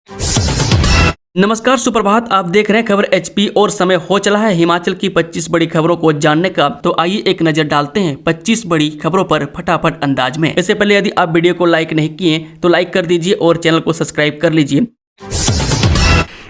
नमस्कार, सुप्रभात। आप देख रहे हैं खबर एचपी और समय हो चला है हिमाचल की 25 बड़ी खबरों को जानने का। तो आइए एक नजर डालते हैं 25 बड़ी खबरों पर फटाफट अंदाज में। इससे पहले यदि आप वीडियो को लाइक नहीं किए तो लाइक कर दीजिए और चैनल को सब्सक्राइब कर लीजिए।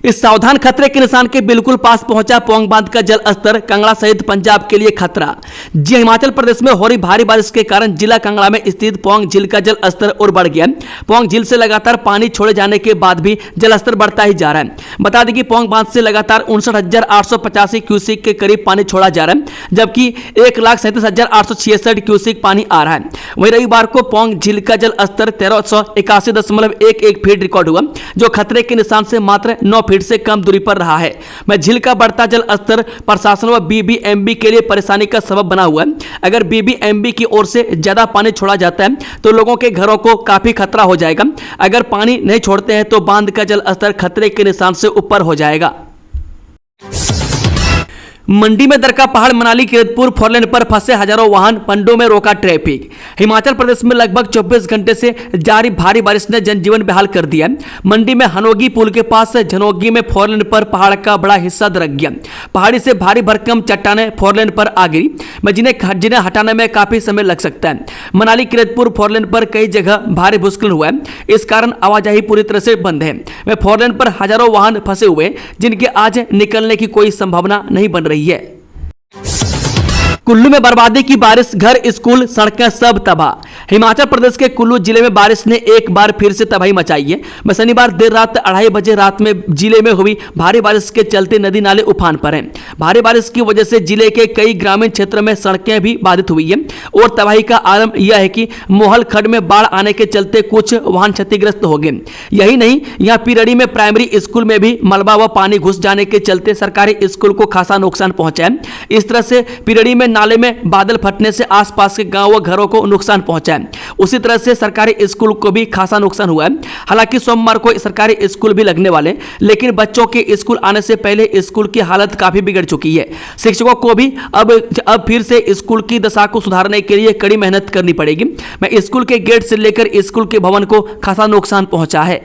इस सावधान खतरे के निशान के बिल्कुल पास पहुंचा पौंग बांध का जल स्तर। कांगड़ा सहित पंजाब के लिए खतरा। जी, हिमाचल प्रदेश में हो रही भारी बारिश के कारण जिला कांगड़ा में स्थित पौंग झील का जल स्तर और बढ़ गया। पौंग झील से लगातार पानी छोड़े जाने के बाद भी जल स्तर बढ़ता ही जा रहा है। बता दें कि पौंग बांध से लगातार 59,885 क्यूसेक के करीब पानी छोड़ा जा रहा है, जबकि 1,37,866 क्यूसेक पानी आ रहा है। वहीं रविवार को पौंग झील का जल स्तर 1381.11 फीट रिकॉर्ड हुआ, जो खतरे के निशान से मात्र 9 फीट से कम दूरी पर रहा है। मैं झील का बढ़ता जल स्तर प्रशासन व बीबीएमबी के लिए परेशानी का सबब बना हुआ है। अगर बीबीएमबी की ओर से ज्यादा पानी छोड़ा जाता है तो लोगों के घरों को काफी खतरा हो जाएगा। अगर पानी नहीं छोड़ते हैं तो बांध का जल स्तर खतरे के निशान से ऊपर हो जाएगा। मंडी में दरका पहाड़ मनाली किरतपुर फोरलेन पर फंसे हजारों वाहन, पंडों में रोका ट्रैफिक। हिमाचल प्रदेश में लगभग 24 घंटे से जारी भारी बारिश ने जनजीवन बेहाल कर दिया। मंडी में हनोगी पुल के पास झनोगी में फोरलेन पर पहाड़ का बड़ा हिस्सा दरक गया। पहाड़ी से भारी भरकम चट्टानें फोरलेन पर आ गिरी, जिन्हें हटाने में काफी समय लग सकता है। मनाली किरतपुर फोरलेन पर कई जगह भारी भूस्खलन हुआ है, इस कारण आवाजाही पूरी तरह से बंद है। वह फोरलेन पर हजारों वाहन फंसे हुए, जिनके आज निकलने की कोई संभावना नहीं बन रही है। कुल्लू में बर्बादी की बारिश, घर, स्कूल, सड़कें सब तबाह। हिमाचल प्रदेश के कुल्लू जिले में बारिश ने एक बार फिर से तबाही मचाई है। शनिवार देर रात 2:30 बजे रात में जिले में हुई भारी बारिश के चलते नदी नाले उफान पर हैं। भारी बारिश की वजह से जिले के कई ग्रामीण क्षेत्रों में सड़कें भी बाधित हुई है और तबाही का आरंभ यह है कि मोहल खड्ड में बाढ़ आने के चलते कुछ वाहन क्षतिग्रस्त हो गए। यही नहीं, यहाँ पिरड़ी में प्राइमरी स्कूल में भी मलबा व पानी घुस जाने के चलते सरकारी स्कूल को खासा नुकसान पहुंचा है। इस तरह से पिरड़ी में नाले में बादल फटने से आसपास के गांव व घरों को नुकसान पहुंचा है। उसी तरह से सरकारी स्कूल को भी खासा नुकसान हुआ है। हालांकि सोमवार को सरकारी स्कूल भी लगने वाले, लेकिन बच्चों के स्कूल आने से पहले स्कूल की हालत काफी बिगड़ चुकी है। शिक्षकों को भी अब फिर से स्कूल की दशा को सुधारने के लिए कड़ी मेहनत करनी पड़ेगी। मैं स्कूल के गेट से लेकर स्कूल के भवन को खासा नुकसान पहुंचा है।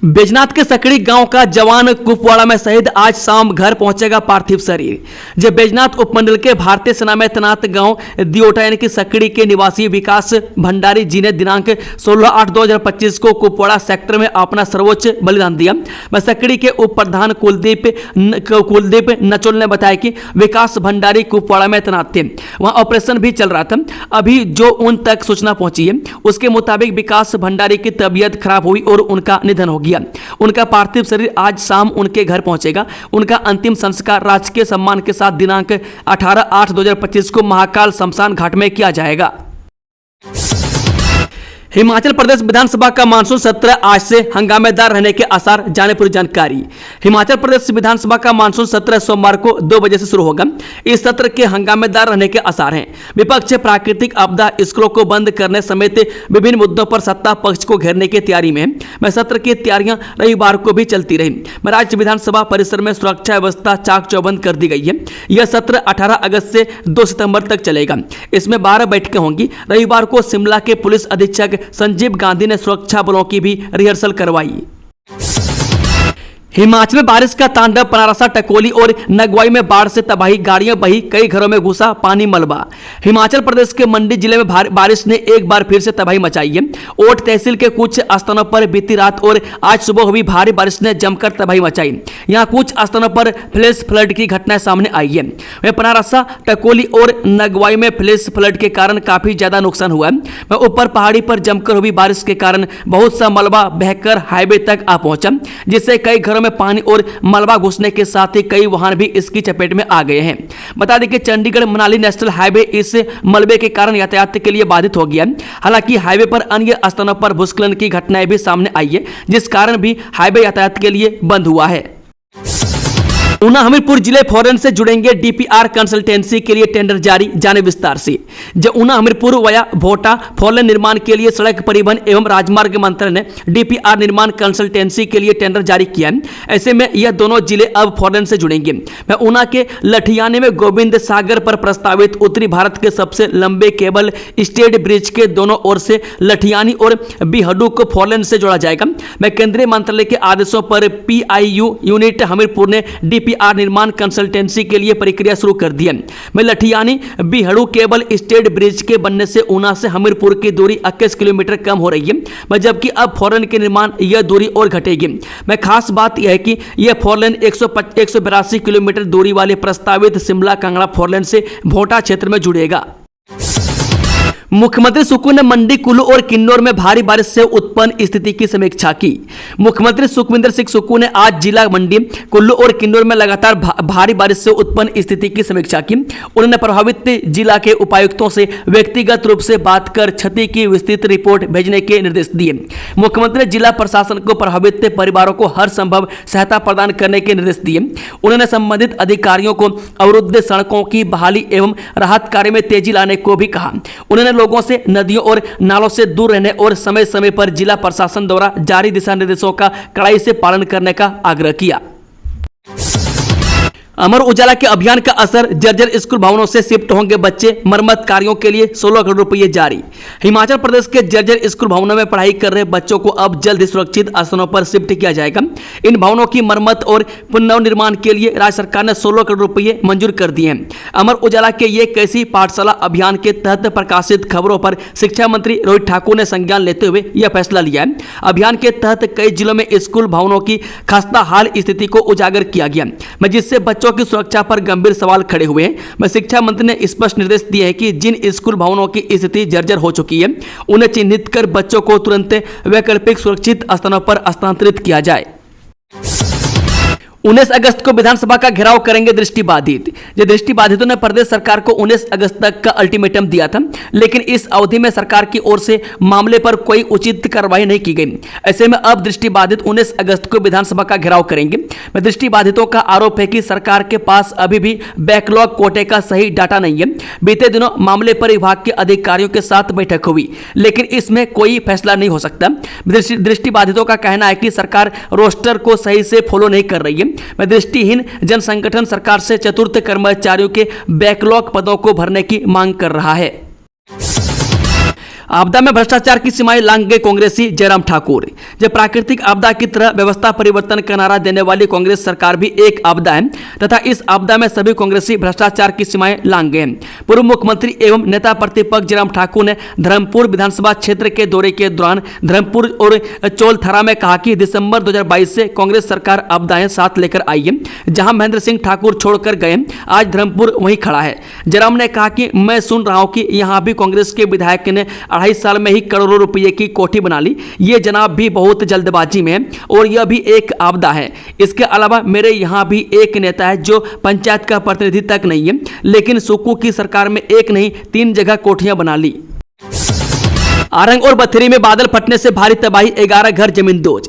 बैजनाथ के सकड़ी गांव का जवान कुपवाड़ा में शहीद, आज शाम घर पहुंचेगा पार्थिव शरीर। जब बैजनाथ उपमंडल के भारतीय सेना में तैनात गांव दियोटा यानी कि सकड़ी के निवासी विकास भंडारी जी ने दिनांक 16/8/2025 को कुपवाड़ा सेक्टर में अपना सर्वोच्च बलिदान दिया। वह सकड़ी के उप प्रधान कुलदीप नचोल ने बताया कि विकास भंडारी कुपवाड़ा में तैनात थे, वहां ऑपरेशन भी चल रहा था। अभी जो उन तक सूचना पहुंची है उसके मुताबिक विकास भंडारी की तबीयत खराब हुई और उनका निधन हो गया। उनका पार्थिव शरीर आज शाम उनके घर पहुंचेगा। उनका अंतिम संस्कार राजकीय सम्मान के साथ दिनांक 18/8/2025 को महाकाल शमशान घाट में किया जाएगा। हिमाचल प्रदेश विधानसभा का मानसून सत्र आज से हंगामेदार रहने के आसार, जाने पूरी जानकारी। हिमाचल प्रदेश विधानसभा का मानसून सत्र सोमवार को 2 बजे से शुरू होगा। इस सत्र के हंगामेदार रहने के आसार हैं। विपक्ष प्राकृतिक आपदा, स्कूलों को बंद करने समेत विभिन्न मुद्दों पर सत्ता पक्ष को घेरने की तैयारी में है। सत्र की तैयारियां रविवार को भी चलती रही। राज्य विधानसभा परिसर में सुरक्षा व्यवस्था चाक चौबंद कर दी गई है। यह सत्र 18 अगस्त से 2 सितंबर तक चलेगा। इसमें 12 बैठकें होंगी। रविवार को शिमला के पुलिस अधीक्षक संजीव गांधी ने सुरक्षा बलों की भी रिहर्सल करवाई। हिमाचल में बारिश का तांडव, पनारसा, टकोली और नगवाई में बाढ़ से तबाही, गाड़ियां बही, कई घरों में घुसा पानी, मलबा। हिमाचल प्रदेश के मंडी जिले में बारिश ने एक बार फिर से तबाही मचाई है। ओट तहसील के कुछ स्थानों पर बीती रात और आज सुबह हुई भारी बारिश ने जमकर तबाही मचाई। यहां कुछ स्थानों पर फ्लैश फ्लड की घटनाएं सामने आई है। वह पनारसा, टकोली और नगवाई में फ्लैश फ्लड के कारण काफी ज्यादा नुकसान हुआ है। वह ऊपर पहाड़ी पर जमकर हुई बारिश के कारण बहुत सा मलबा बहकर हाईवे तक आ पहुंचा, जिससे कई घरों में पानी और मलबा घुसने के साथ ही कई वाहन भी इसकी चपेट में आ गए हैं। बता दें कि चंडीगढ़ मनाली नेशनल हाईवे इस मलबे के कारण यातायात के लिए बाधित हो गया। हालांकि हाईवे पर अन्य स्थानों पर भूस्खलन की घटनाएं भी सामने आई है, जिस कारण भी हाईवे यातायात के लिए बंद हुआ है। ऊना हमीरपुर जिले फॉरेन से जुड़ेंगे डीपीआर कंसल्टेंसी के लिए टेंडर जारी, जाने विस्तार से। जब ऊना हमीरपुर वया भोटा फॉरेन निर्माण के लिए सड़क परिवहन एवं राजमार्ग मंत्रालय ने डीपीआर निर्माण कंसल्टेंसी के लिए टेंडर जारी किया है। ऐसे में यह दोनों जिले अब फॉरेन से जुड़ेंगे। मैं ऊना के लठियानी में गोविंद सागर पर प्रस्तावित उत्तरी भारत के सबसे लंबे केबल स्टेड ब्रिज के दोनों ओर से लठियानी और बिहडू को फॉरेन से जोड़ा जाएगा। मैं केंद्रीय मंत्रालय के आदेशों पर पीआईयू यूनिट हमीरपुर ने डीपीआर निर्माण कंसल्टेंसी के लिए प्रक्रिया शुरू कर दी है। मैं लठियानी बिहड़ू केबल स्टेड ब्रिज के बनने से ऊना से हमीरपुर की दूरी 21 किलोमीटर कम हो रही है, जबकि अब फॉरेन के निर्माण यह दूरी और घटेगी। मैं खास बात यह है कि यह फॉरेन 182 किलोमीटर दूरी वाले प्रस्तावित शिमला कांगड़ा फॉरेन से भोटा क्षेत्र में जुड़ेगा। मुख्यमंत्री सुक्खू ने मंडी कुल्लू और किन्नौर में भारी बारिश से उत्पन्न स्थिति की समीक्षा की। मुख्यमंत्री सुखविंदर सिंह सुक्खू ने आज जिला मंडी कुल्लू और किन्नौर में लगातार भारी बारिश से उत्पन्न स्थिति की समीक्षा की। उन्होंने प्रभावित जिला के उपायुक्तों से व्यक्तिगत रूप से बात कर क्षति की विस्तृत रिपोर्ट भेजने के निर्देश दिए। मुख्यमंत्री ने जिला प्रशासन को प्रभावित परिवारों को हर संभव सहायता प्रदान करने के निर्देश दिए। उन्होंने संबंधित अधिकारियों को अवरुद्ध सड़कों की बहाली एवं राहत कार्य में तेजी लाने को भी कहा। उन्होंने लोगों से नदियों और नालों से दूर रहने और समय समय पर जिला प्रशासन द्वारा जारी दिशा निर्देशों का कड़ाई से पालन करने का आग्रह किया। अमर उजाला के अभियान का असर, जर्जर स्कूल भवनों से शिफ्ट होंगे बच्चे, मरम्मत कार्यों के लिए 16 करोड़ रुपए जारी। हिमाचल प्रदेश के जर्जर स्कूल भवनों में पढ़ाई कर रहे बच्चों को अब जल्द ही सुरक्षित स्थानों पर शिफ्ट किया जाएगा। इन भवनों की मरम्मत और पुनर्निर्माण के लिए राज्य सरकार ने 16 करोड़ रुपए मंजूर कर दिए हैं। अमर उजाला के ये कैसी पाठशाला अभियान के तहत प्रकाशित खबरों पर शिक्षा मंत्री रोहित ठाकुर ने संज्ञान लेते हुए यह फैसला लिया है। अभियान के तहत कई जिलों में स्कूल भवनों की खस्ता हाल स्थिति को उजागर किया गया, जिससे बच्चों की सुरक्षा पर गंभीर सवाल खड़े हुए हैं। मैं शिक्षा मंत्री ने स्पष्ट निर्देश दिए हैं कि जिन स्कूल भवनों की स्थिति जर्जर हो चुकी है उन्हें चिन्हित कर बच्चों को तुरंत वैकल्पिक सुरक्षित स्थानों पर स्थानांतरित किया जाए। 19 अगस्त को विधानसभा का घेराव करेंगे दृष्टिबाधित। दृष्टिबाधितों ने प्रदेश सरकार को 19 अगस्त तक का अल्टीमेटम दिया था, लेकिन इस अवधि में सरकार की ओर से मामले पर कोई उचित कार्रवाई नहीं की गई। ऐसे में अब दृष्टिबाधित 19 अगस्त को विधानसभा का घेराव करेंगे। दृष्टिबाधितों का आरोप है कि सरकार के पास अभी भी बैकलॉग कोटे का सही डाटा नहीं है। बीते दिनों मामले पर विभाग के अधिकारियों के साथ बैठक हुई, लेकिन इसमें कोई फैसला नहीं हो सकता। दृष्टिबाधितों का कहना है कि सरकार रोस्टर को सही से फॉलो नहीं कर रही है। दृष्टिहीन जन संगठन सरकार से चतुर्थ कर्मचारियों के बैकलॉग पदों को भरने की मांग कर रहा है। आपदा में भ्रष्टाचार की सीमाएं लांघ गए कांग्रेसी जयराम ठाकुर। जब प्राकृतिक आपदा की तरह व्यवस्था परिवर्तन का नारा देने वाली कांग्रेस सरकार भी एक आपदा है तथा इस आपदा में सभी कांग्रेसी भ्रष्टाचार की सीमाएं लांघ गए हैं। पूर्व मुख्यमंत्री एवं नेता प्रतिपक्ष जयराम ठाकुर ने धर्मपुर विधानसभा क्षेत्र के दौरे के दौरान धर्मपुर और चौलथरा में कहा कि दिसंबर 2022 से कांग्रेस सरकार आपदाएं साथ लेकर आई है। जहां महेंद्र सिंह ठाकुर छोड़कर गए, आज धर्मपुर वहीं खड़ा है। जयराम ने कहा कि मैं सुन रहा हूं कि यहां भी कांग्रेस के विधायक ने 2.5 साल में ही करोड़ों रुपए की कोठी बना ली। ये जनाब भी बहुत जल्दबाजी में है और यह भी एक आपदा है। इसके अलावा मेरे यहाँ भी एक नेता है जो पंचायत का प्रतिनिधि तक नहीं है, लेकिन सुक्खू की सरकार में एक नहीं 3 जगह कोठियां बना ली। आरंग और बथेरी में बादल फटने से भारी तबाही, 11 घर जमींदोज।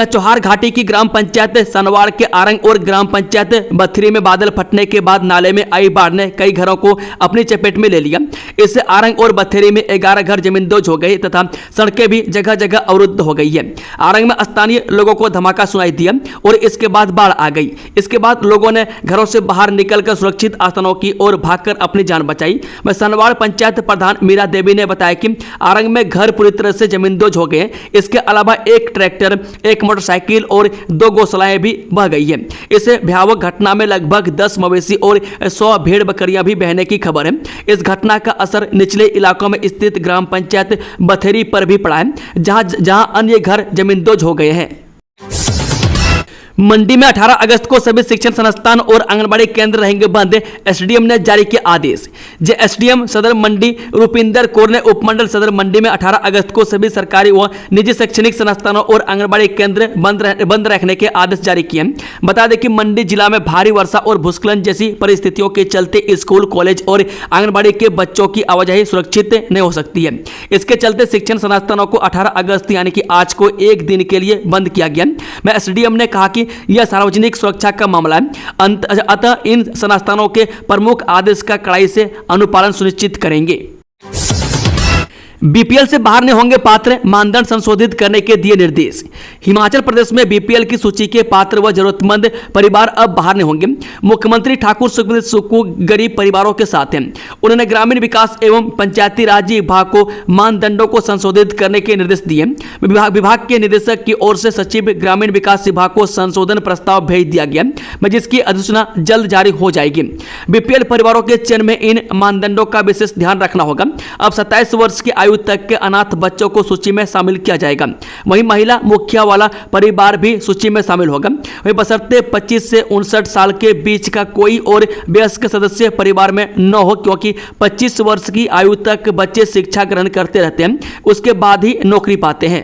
चौहार घाटी की ग्राम पंचायत सनवाड़ के आरंग और ग्राम पंचायत बथेरी में बादल फटने के बाद नाले में आई बाढ़ ने कई घरों को अपनी चपेट में ले लिया। इससे आरंग और बथेरी में 11 घर जमींदोज हो गए तथा सड़कें भी जगह जगह अवरुद्ध हो गई है। आरंग में स्थानीय लोगों को धमाका सुनाई दिया और इसके बाद बाढ़ आ गई। इसके बाद लोगों ने घरों से बाहर निकलकर सुरक्षित स्थानों की ओर भागकर अपनी जान बचाई। सनवाड़ पंचायत प्रधान मीरा देवी ने बताया कि आरंग में घर पूरी तरह से जमींदोज हो गए। इसके अलावा एक ट्रैक्टर, एक मोटरसाइकिल और 2 गौशालाएं भी बह गई है। इस भयावह घटना में लगभग 10 मवेशी और 100 भेड़ बकरियां भी बहने की खबर है। इस घटना का असर निचले इलाकों में स्थित ग्राम पंचायत बथेरी पर भी पड़ा है, जहां अन्य घर जमींदोज हो गए हैं। मंडी में 18 अगस्त को सभी शिक्षण संस्थान और आंगनबाड़ी केंद्र रहेंगे बंद, एसडीएम ने जारी किया आदेश। एसडीएम सदर मंडी रूपिंदर कौर ने उपमंडल सदर मंडी में 18 अगस्त को सभी सरकारी व निजी शैक्षणिक संस्थानों और आंगनबाड़ी केंद्र बंद रखने के आदेश जारी किए। बता दें कि मंडी जिला में भारी वर्षा और भूस्खलन जैसी परिस्थितियों के चलते स्कूल, कॉलेज और आंगनबाड़ी के बच्चों की आवाजाही सुरक्षित नहीं हो सकती है। इसके चलते शिक्षण संस्थानों को 18 अगस्त यानी कि आज को एक दिन के लिए बंद किया गया। एसडीएम ने कहा कि कि यह सार्वजनिक सुरक्षा का मामला है, अतः इन संस्थानों के प्रमुख आदेश का कड़ाई से अनुपालन सुनिश्चित करेंगे। बीपीएल से बाहर नहीं होंगे पात्र, मानदंड संशोधित करने के दिए निर्देश। हिमाचल प्रदेश में बीपीएल की सूची के पात्र व जरूरतमंद परिवार अब बाहर नहीं होंगे। मुख्यमंत्री ठाकुर सुखविंदर सुक्खू गरीब परिवारों के साथ हैं। उन्होंने ग्रामीण विकास एवं पंचायती राज विभाग को मानदंडों को संशोधित करने के निर्देश दिए। विभाग के निदेशक की ओर से सचिव ग्रामीण विकास विभाग को संशोधन प्रस्ताव भेज दिया गया, जिसकी अधिसूचना जल्द जारी हो जाएगी। बीपीएल परिवारों के चयन में इन मानदंडों का विशेष ध्यान रखना होगा। अब 27 वर्ष की आयु तक के अनाथ बच्चों को सूची में शामिल किया जाएगा। वहीं महिला मुखिया वाला परिवार भी सूची में शामिल होगा। वहीं बशर्ते 25 से 59 साल के बीच का कोई और वयस्क सदस्य परिवार में न हो, क्योंकि 25 वर्ष की आयु तक बच्चे शिक्षा ग्रहण करते रहते हैं, उसके बाद ही नौकरी पाते हैं।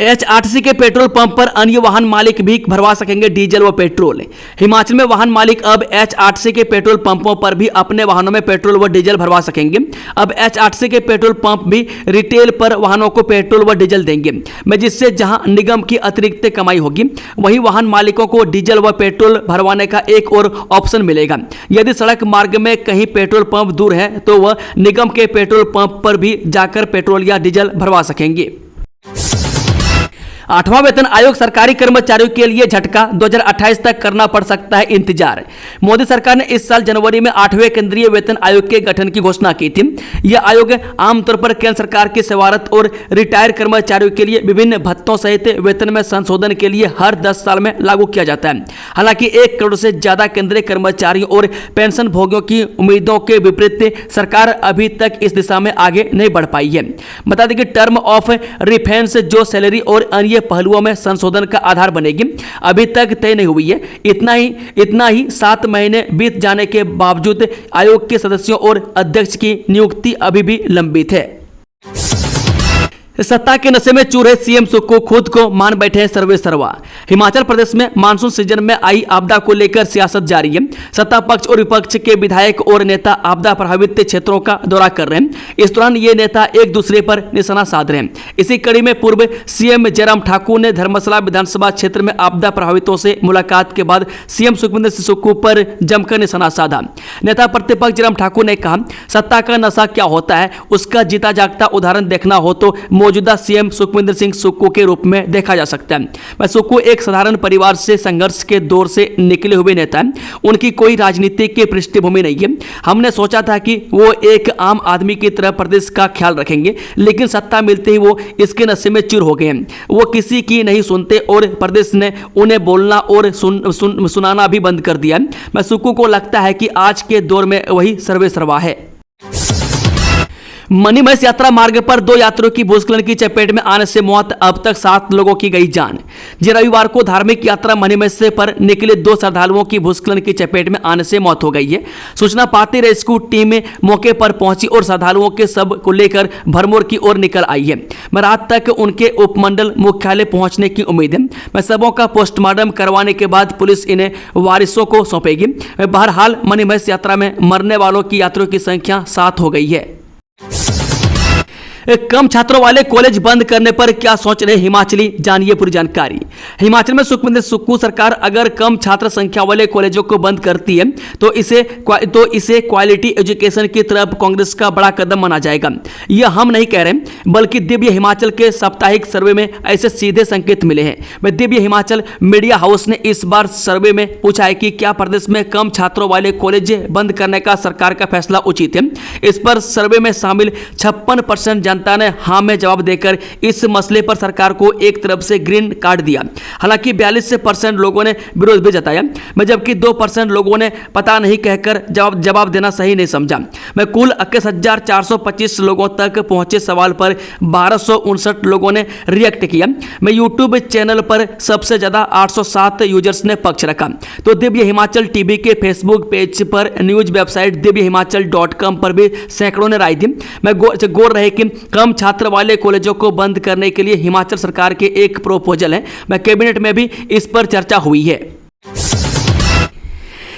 एचआरटीसी के पेट्रोल पंप पर अन्य वाहन मालिक भी भरवा सकेंगे डीजल व पेट्रोल। हिमाचल में वाहन मालिक अब एचआरटीसी के पेट्रोल पंपों पर भी अपने वाहनों में पेट्रोल व डीजल भरवा सकेंगे। अब एचआरटीसी के पेट्रोल पंप भी रिटेल पर वाहनों को पेट्रोल व डीजल देंगे, जिससे जहां निगम की अतिरिक्त कमाई होगी, वहीं वाहन मालिकों को डीजल व पेट्रोल भरवाने का एक और ऑप्शन मिलेगा। यदि सड़क मार्ग में कहीं पेट्रोल पंप दूर है तो वह निगम के पेट्रोल पंप पर भी जाकर पेट्रोल या डीजल भरवा सकेंगे। 8वां वेतन आयोग सरकारी कर्मचारियों के लिए झटका, 2028 तक करना पड़ सकता है इंतजार। मोदी सरकार ने इस साल जनवरी में 8वें केंद्रीय वेतन आयोग के गठन की घोषणा की थी। यह आयोग आमतौर पर केंद्र सरकार के सेवारत और रिटायर कर्मचारियों के लिए विभिन्न भत्तों सहित वेतन में संशोधन के लिए हर 10 साल में लागू किया जाता है। हालांकि 1 करोड़ से ज्यादा केंद्रीय कर्मचारियों और पेंशन भोगियों की उम्मीदों के विपरीत सरकार अभी तक इस दिशा में आगे नहीं बढ़ पाई है। बता दें कि टर्म ऑफ रिफरेंस जो सैलरी और अन्य पहलुओं में संशोधन का आधार बनेगी, अभी तक तय नहीं हुई है। इतना ही 7 महीने बीत जाने के बावजूद आयोग के सदस्यों और अध्यक्ष की नियुक्ति अभी भी लंबित है। सत्ता के नशे में चूर है सीएम सुक्खू, खुद को मान बैठे हैं सर्वे सर्वा। हिमाचल प्रदेश में मानसून सीजन में आई आपदा को लेकर सियासत जारी है। सत्ता पक्ष और विपक्ष के विधायक और नेता आपदा प्रभावित क्षेत्रों का दौरा कर रहे हैं। इस दौरान ये नेता एक दूसरे पर निशाना साध रहे हैं। इसी कड़ी में पूर्व सीएम जयराम ठाकुर ने धर्मशाला विधानसभा क्षेत्र में आपदा प्रभावितों से मुलाकात के बाद सीएम सुखविंदर सिंह सुक्खू पर जमकर निशाना साधा। नेता प्रतिपक्ष जयराम ठाकुर ने कहा, सत्ता का नशा क्या होता है उसका जीता जागता उदाहरण देखना हो तो मौजूदा सीएम सुखविंदर सिंह सुक्खू के रूप में देखा जा सकता है। वह सुक्खू एक साधारण परिवार से संघर्ष के दौर से निकले हुए नेता हैं। उनकी कोई राजनीतिक की पृष्ठभूमि नहीं है। हमने सोचा था कि वो एक आम आदमी की तरह प्रदेश का ख्याल रखेंगे, लेकिन सत्ता मिलते ही वो इसके नशे में चूर हो गए हैं। वो किसी की नहीं सुनते और प्रदेश ने उन्हें बोलना और सुनाना भी बंद कर दिया। मैं सुक्खू को लगता है कि आज के दौर में वही सर्वे सर्वा है। मणिमहेश यात्रा मार्ग पर 2 यात्रियों की भूस्खलन की चपेट में आने से मौत, अब तक 7 लोगों की गई जान। रविवार को धार्मिक यात्रा मणिमहेश पर निकले 2 श्रद्धालुओं की भूस्खलन की चपेट में आने से मौत हो गई है। सूचना पाते रेस्क्यू टीम मौके पर पहुंची और श्रद्धालुओं के शव को लेकर भरमौर की ओर निकल आई है। रात तक उनके उपमंडल मुख्यालय पहुंचने की उम्मीद है। शवों का पोस्टमार्टम करवाने के बाद पुलिस इन्हें वारिसों को सौंपेगी। बहरहाल मणिमहेश यात्रा में मरने वालों की यात्रियों की संख्या 7 हो गई है। कम छात्रों वाले कॉलेज बंद करने पर क्या सोच रहे हिमाचली, जानिए पूरी जानकारी। हिमाचल में सुखविंदर सुक्खू सरकार अगर कम छात्र संख्या वाले कॉलेजों को बंद करती है तो इसे क्वालिटी एजुकेशन की तरफ कांग्रेस का बड़ा कदम माना जाएगा। यह हम नहीं कह रहे, बल्कि दिव्य हिमाचल के साप्ताहिक सर्वे में ऐसे सीधे संकेत मिले हैं। दिव्य हिमाचल मीडिया हाउस ने इस बार सर्वे में पूछा है कि क्या प्रदेश में कम छात्रों वाले कॉलेज बंद करने का सरकार का फैसला उचित है। इस पर सर्वे में शामिल 56% जनता ने हां में जवाब देकर इस मसले पर सरकार को एक तरफ से ग्रीन कार्ड दिया। हालांकि 42% लोगों ने विरोध भी जताया, जबकि 2% लोगों ने पता नहीं कहकर जवाब देना सही नहीं समझा। कुल 21,425 लोगों तक पहुंचे सवाल पर 1259 लोगों ने रिएक्ट किया। यूट्यूब चैनल पर सबसे ज्यादा 807 यूजर्स ने पक्ष रखा। तो दिव्य हिमाचल टीवी के फेसबुक पेज पर, न्यूज वेबसाइट divyhimachal.com पर भी सैकड़ों ने राय दी। गौर रहे कि कम छात्र वाले कॉलेजों को बंद करने के लिए हिमाचल सरकार के एक प्रोपोजल है। कैबिनेट में भी इस पर चर्चा हुई है।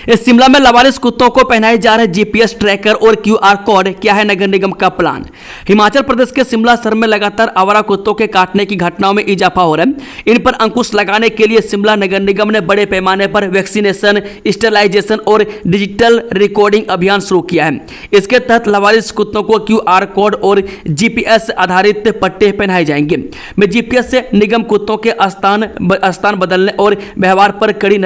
शिमला में लावारिस कुत्तों को पहनाए जा रहे जीपीएस ट्रैकर और क्यूआर कोड, क्या है नगर निगम का प्लान। हिमाचल प्रदेश के शिमला शहर में लगातार आवारा कुत्तों के काटने की घटनाओं में इजाफा हो रहा है। इन पर अंकुश लगाने के लिए शिमला नगर निगम ने बड़े पैमाने पर वैक्सीनेशन, स्टेरिलाइजेशन और डिजिटल रिकॉर्डिंग अभियान शुरू किया है। इसके तहत लावारिस कुत्तों को क्यूआर कोड और जीपीएस आधारित पट्टे पहनाए जाएंगे। में जीपीएस से निगम कुत्तों के स्थान बदलने और व्यवहार पर कड़ी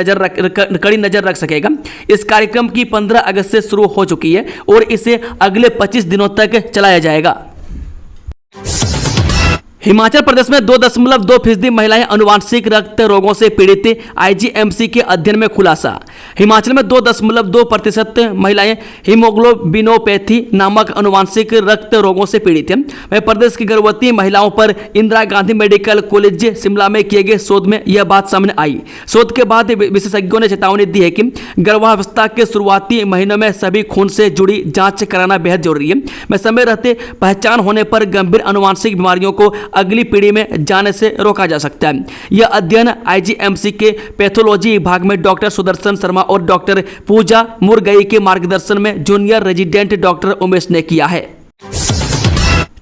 नजर रख सकेगा। इस कार्यक्रम की 15 अगस्त से शुरू हो चुकी है और इसे अगले 25 दिनों तक चलाया जाएगा। हिमाचल प्रदेश में 2.2% महिलाएं अनुवांशिक रक्त रोगों से पीड़ित, आईजीएमसी के अध्ययन में खुलासा। हिमाचल में 2.2% महिलाएं हीमोग्लोबिनोपैथी नामक अनुवांशिक रक्त रोगों से पीड़ित हैं। वह प्रदेश की गर्भवती महिलाओं पर इंदिरा गांधी मेडिकल कॉलेज शिमला में किए गए शोध में यह बात सामने आई। शोध के बाद विशेषज्ञों ने चेतावनी दी है कि गर्भावस्था के शुरुआती महीनों में सभी खून से जुड़ी जांच कराना बेहद जरूरी है। में समय रहते पहचान होने पर गंभीर अनुवांशिक बीमारियों को अगली पीढ़ी में जाने से रोका जा सकता है। यह अध्ययन आईजीएमसी के पैथोलॉजी विभाग में डॉक्टर सुदर्शन शर्मा और डॉक्टर पूजा मुरगई के मार्गदर्शन में जूनियर रेजिडेंट डॉक्टर उमेश ने किया है।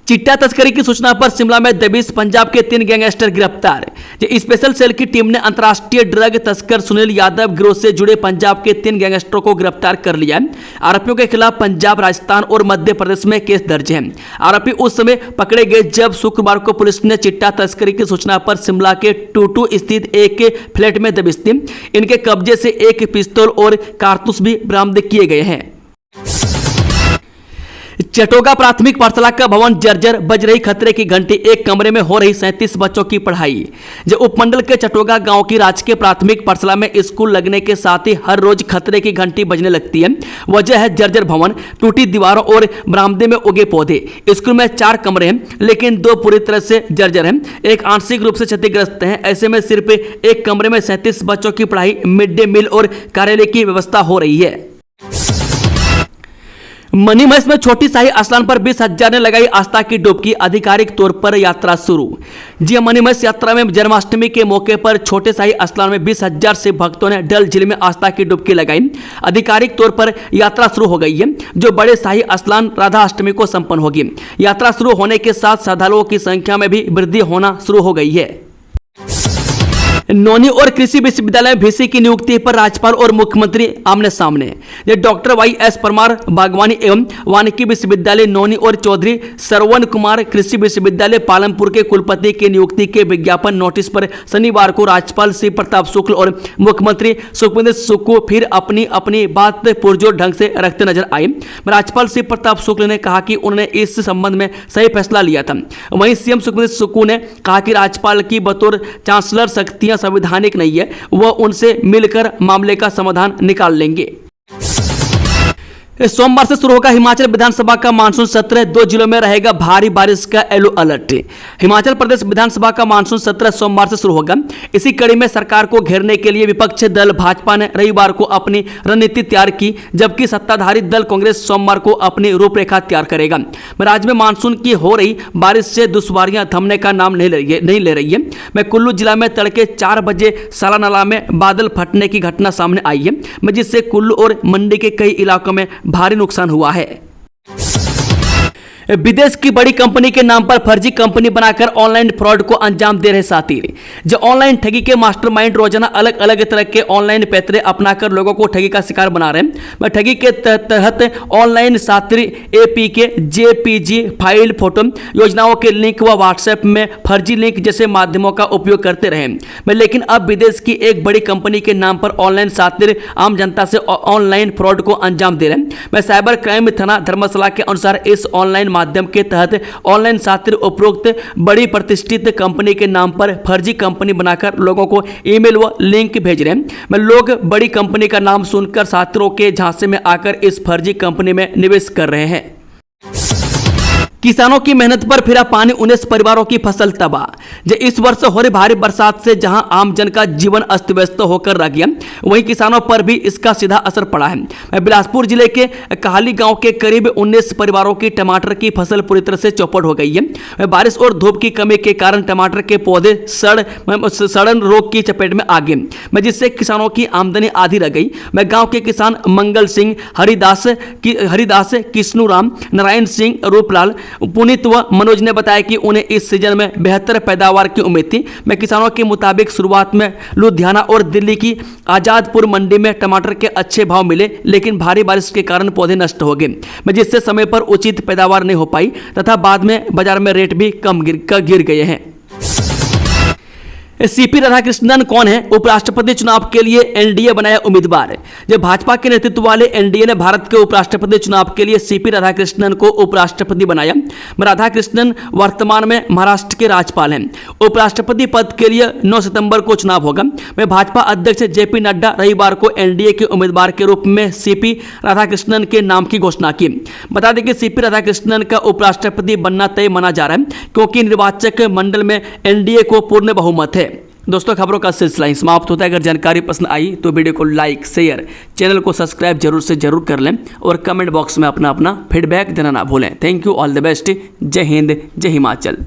चिट्टा तस्करी की सूचना पर शिमला में दबिश, पंजाब के 3 गैंगस्टर गिरफ्तार। स्पेशल सेल की टीम ने अंतर्राष्ट्रीय ड्रग तस्कर सुनील यादव गिरोह से जुड़े पंजाब के 3 गैंगस्टरों को गिरफ्तार कर लिया है। आरोपियों के खिलाफ पंजाब, राजस्थान और मध्य प्रदेश में केस दर्ज है। आरोपी उस समय पकड़े गए जब शुक्रवार को पुलिस ने चिट्टा तस्करी की सूचना पर शिमला के टूटू स्थित एक फ्लैट में दबिश दी। इनके कब्जे से एक पिस्तौल और कारतूस भी बरामद किए गए हैं। चटोगा प्राथमिक पाठशाला का भवन जर्जर, बज रही खतरे की घंटी, एक कमरे में हो रही 37 बच्चों की पढ़ाई। जो उपमंडल के चटोगा गांव की राजकीय प्राथमिक पाठशाला में स्कूल लगने के साथ ही हर रोज खतरे की घंटी बजने लगती है। वजह है जर्जर भवन, टूटी दीवारों और बरामदे में उगे पौधे। स्कूल में 4 कमरे हैं, लेकिन 2 पूरी तरह से जर्जर हैं, एक आंशिक रूप से क्षतिग्रस्त है। ऐसे में सिर्फ एक कमरे में 37 बच्चों की पढ़ाई, मिड डे मील और कार्यालय की व्यवस्था हो रही है। मणिमहेश में छोटी शाही स्नान पर 20,000 ने लगाई आस्था की डुबकी, आधिकारिक तौर पर यात्रा शुरू। जी मणिमहेश यात्रा में जन्माष्टमी के मौके पर छोटे शाही स्नान में 20,000 से भक्तों ने डल झील में आस्था की डुबकी लगाई। आधिकारिक तौर पर यात्रा शुरू हो गई है, जो बड़े शाही स्नान राधा अष्टमी को संपन्न होगी। यात्रा शुरू होने के साथ श्रद्धालुओं की संख्या में भी वृद्धि होना शुरू हो गई है। नौनी और कृषि विश्वविद्यालय में वीसी की नियुक्ति पर राज्यपाल और मुख्यमंत्री आमने सामने। डॉक्टर वाई.एस. परमार बागवानी एवं वानिकी विश्वविद्यालय नौनी और चौधरी श्रवण कुमार कृषि विश्वविद्यालय पालमपुर के कुलपति की नियुक्ति के विज्ञापन नोटिस पर शनिवार को राज्यपाल श्री प्रताप शुक्ल और मुख्यमंत्री सुखविंदर सुक्खू फिर अपनी अपनी बात पुरजोर ढंग से रखते नजर आए। राज्यपाल श्री प्रताप शुक्ल ने कहा कि उन्होंने इस संबंध में सही फैसला लिया था। वहीं सीएम सुखविंदर सुक्खू ने कहा कि राज्यपाल की बतौर चांसलर शक्तियां संवैधानिक नहीं है, वह उनसे मिलकर मामले का समाधान निकाल लेंगे। सोमवार से शुरू होगा हिमाचल विधानसभा का मानसून सत्र, 2 जिलों में रहेगा भारी बारिश का येलो अलर्ट। हिमाचल प्रदेश विधानसभा का मानसून सत्र सोमवार से शुरू होगा। इसी कड़ी में सरकार को घेरने के लिए विपक्षी दल भाजपा ने रविवार को अपनी रणनीति तैयार की, जबकि सत्ताधारी दल कांग्रेस सोमवार को अपनी रूपरेखा तैयार करेगा। राज्य में मानसून की हो रही बारिश से दुश्वारियां थमने का नाम नहीं ले रही है। मैं कुल्लू जिला में तड़के 4 बजे सालानाला में बादल फटने की घटना सामने आई है, जिससे कुल्लू और मंडी के कई इलाकों में भारी नुकसान हुआ है। विदेश की बड़ी कंपनी के नाम पर फर्जी कंपनी बनाकर ऑनलाइन फ्रॉड को अंजाम दे रहे साथी। जो ऑनलाइन ठगी के मास्टरमाइंड रोजाना अलग अलग तरह के ऑनलाइन पैतरे अपनाकर लोगों को ठगी का शिकार बना रहे हैं। ठगी के तहत ऑनलाइन साथी एपीके, जेपीजी फाइल, फोटो, योजनाओं के लिंक व व्हाट्सएप में फर्जी लिंक जैसे माध्यमों का उपयोग करते रहे। लेकिन अब विदेश की एक बड़ी कंपनी के नाम पर ऑनलाइन साथी आम जनता से ऑनलाइन फ्रॉड को अंजाम दे रहे हैं। साइबर क्राइम थाना धर्मशाला के अनुसार इस ऑनलाइन माध्यम के तहत ऑनलाइन साथी उपरोक्त बड़ी प्रतिष्ठित कंपनी के नाम पर फर्जी कंपनी बनाकर लोगों को ईमेल व लिंक भेज रहे हैं। लोग बड़ी कंपनी का नाम सुनकर साथियों के झांसे में आकर इस फर्जी कंपनी में निवेश कर रहे हैं। किसानों की मेहनत पर फिरा पानी, 19 परिवारों की फसल तबाह। जो इस वर्ष हो रही भारी बरसात से जहां आम जन का जीवन अस्त व्यस्त होकर रह गया, वहीं किसानों पर भी इसका सीधा असर पड़ा है। बिलासपुर जिले के कहाली गांव के करीब 19 परिवारों की टमाटर की फसल पूरी तरह से चौपट हो गई है। बारिश और धूप की कमी के कारण टमाटर के पौधे सड़न रोग की चपेट में आ गए, जिससे किसानों की आमदनी आधी रह गई। गांव के किसान मंगल सिंह, हरिदास, कृष्णुराम, नारायण सिंह, रूपलाल, पुनीत व मनोज ने बताया कि उन्हें इस सीजन में बेहतर पैदावार की उम्मीद थी। किसानों के मुताबिक शुरुआत में लुधियाना और दिल्ली की आजादपुर मंडी में टमाटर के अच्छे भाव मिले, लेकिन भारी बारिश के कारण पौधे नष्ट हो गए, जिससे समय पर उचित पैदावार नहीं हो पाई तथा बाद में बाजार में रेट भी कम गिर गए हैं। सीपी राधाकृष्णन कौन है? उपराष्ट्रपति चुनाव के लिए एनडीए बनाया उम्मीदवार। जब भाजपा के नेतृत्व वाले एनडीए ने भारत के उपराष्ट्रपति चुनाव के लिए सीपी राधाकृष्णन को उपराष्ट्रपति बनाया। राधाकृष्णन वर्तमान में महाराष्ट्र के राज्यपाल हैं। उपराष्ट्रपति पद के लिए 9 सितंबर को चुनाव होगा। भाजपा अध्यक्ष जेपी नड्डा रविवार को एनडीए के उम्मीदवार के रूप में सीपी राधाकृष्णन के नाम की घोषणा की। बता दें कि सीपी राधाकृष्णन का उपराष्ट्रपति बनना तय माना जा रहा है, क्योंकि निर्वाचक मंडल में एनडीए को पूर्ण बहुमत है। दोस्तों, खबरों का सिलसिला ही समाप्त होता है। अगर जानकारी पसंद आई तो वीडियो को लाइक, शेयर, चैनल को सब्सक्राइब जरूर कर लें और कमेंट बॉक्स में अपना फीडबैक देना ना भूलें। Thank you, all the best. जय हिंद, जय हिमाचल।